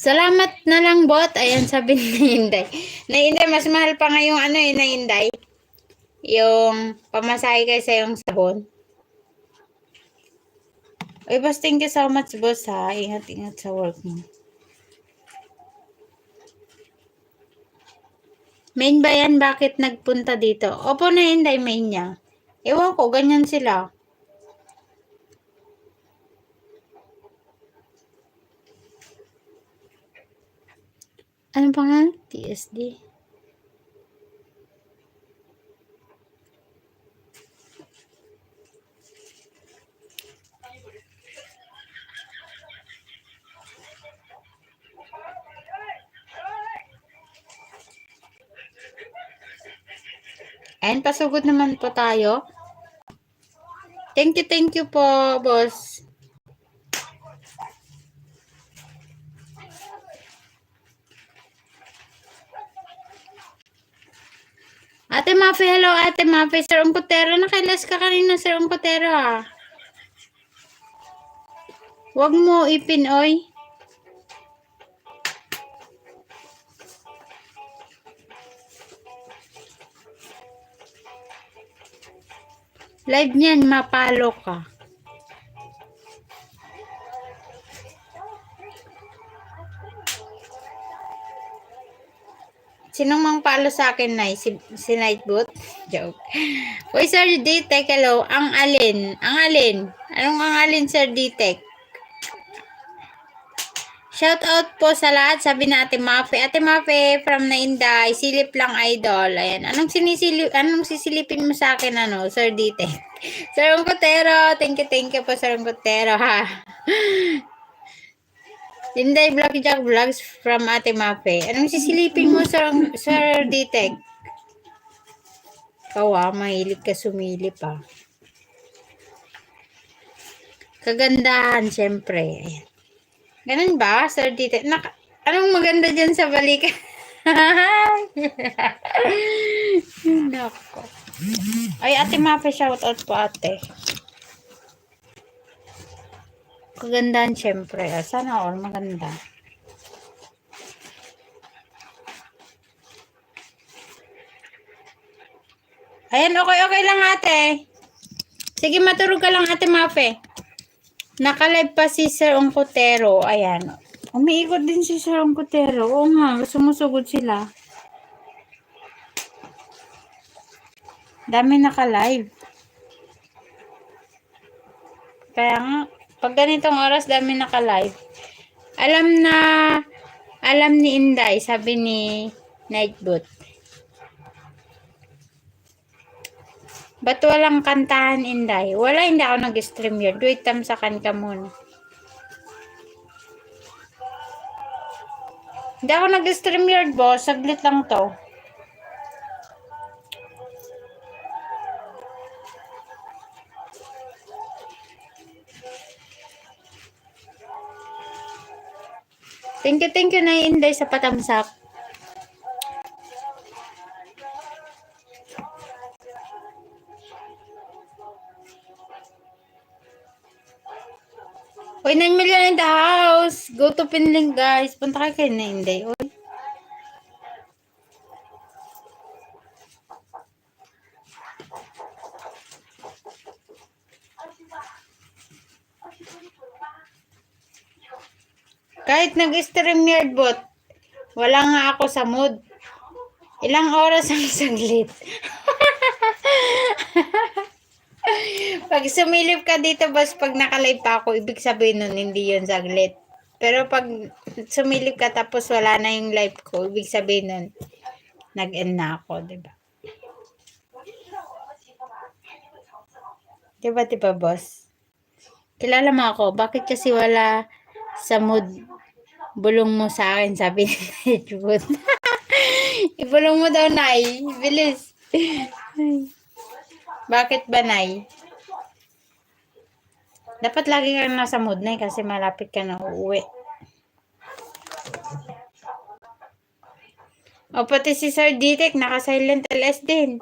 Salamat na lang, bot. Ayan, sabi ni Inday. Na Inday, mas mahal pa nga yung na Inday. Yung pamasahe kaysa yung sabon. Uy, boss, thank you so much, boss, ha. Ingat-ingat sa work mo. Main ba yan? Bakit nagpunta dito? Opo na Inday, main niya. Ewan ko, ganyan sila. Ano pa nga? TSD. Ayan, pasugod naman po tayo. Thank you po, boss. Ate Mafe, hello Ate Mafe. Sir Ongkotero, nakailas ka kanina, Sir Ongkotero, ha. Huwag mo ipin, oy. Live niyan, mapalo ka. Sinong mang palo sa akin, Nay? Si Nightbot? Joke. Uy, Sir D-Tech, hello. Ang alin? Ang alin? Anong ang alin, Sir D-Tech? Shout out po sa lahat, sabi na Ate Mafe. Ate Mafe from Nainday, silip lang idol. Ayan. Anong sisilipin mo sa akin, Sir Dite? Sir Ongkotero, thank you po, Sir Ongkotero, ha. Inday Vlog Jack Vlogs from Ate Mafe. Anong sisilipin mo, Sir Dite? Ikaw, mahilig ka sumilip, ha. Kagandahan, syempre. Ayan. Ganun ba, Sir Dite? Anong maganda dyan sa balikan? Nako. Ay, Ate Mafe, shoutout po, ate. Kagandahan, syempre. Sana all maganda. Ayan, okay lang, ate. Sige, matulog ka lang, Ate Mafe. Nakalive pa si Sir Ongkotero. Ayan. Umiikot din si Sir Ongkotero. Oo nga, sumusugod sila. Dami nakalive. Kaya nga, pag ganitong oras, dami nakalive. Alam ni Inday, sabi ni Nightbot. Ba't walang kantahan, Inday? Wala, hindi ako nag-stream yun. Wait, tamsakan ka muna. Hindi ako nag-stream yard, boss. Saglit lang to. Thank you na Inday sa patamsak. Uy, 9 million in the house. Go to Pinling, guys. Punta kayo kay na Inday. Uy. Kahit nag-stream yard bot, wala nga ako sa mood. Ilang oras ang saglit. Pag sumilip ka dito, boss, pag nakalive pa ako, ibig sabihin nun, hindi yun saglit. Pero pag sumilip ka tapos wala na yung live ko, ibig sabihin nun, nag-end na ako, diba? Diba, boss? Kilala mo ako, bakit kasi wala sa mood? Bulong mo sa akin, sabi ni Edward. Ibulong mo daw, Nay. Bilis. Bakit ba, Nay? Dapat lagi kang nasa mood, Nay, kasi malapit ka na uuwi. O, pati si Sir Ditek, naka-silent LS din.